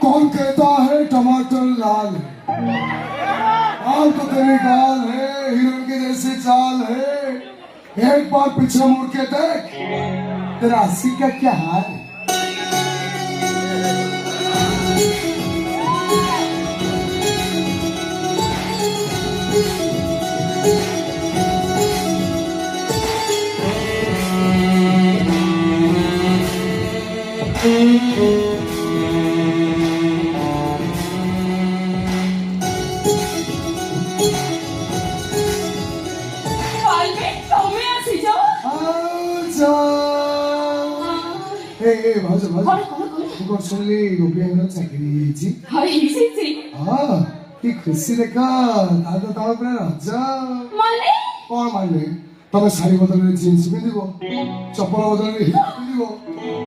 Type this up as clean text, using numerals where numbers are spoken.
कौन कहता है टमाटर लाल लाल तो तेरी गाल है, हीरोइन की जैसी चाल है। एक बार पीछे मुड़ के देख, तेरा हंसी का क्या हाल है। 맞아 맞아. 그거 솔리 요비에는 자기지. 이시지. 이 글씨니까 나도 다음에 나자. 말래? 말래. ତମେ ଶାଢ଼ୀ ବଦଳରେ ଜିନ୍ସ ପିନ୍ଧିବ, ଚପଲ ବଦଳରେ ହିଲ୍ ପିନ୍ଧିବ,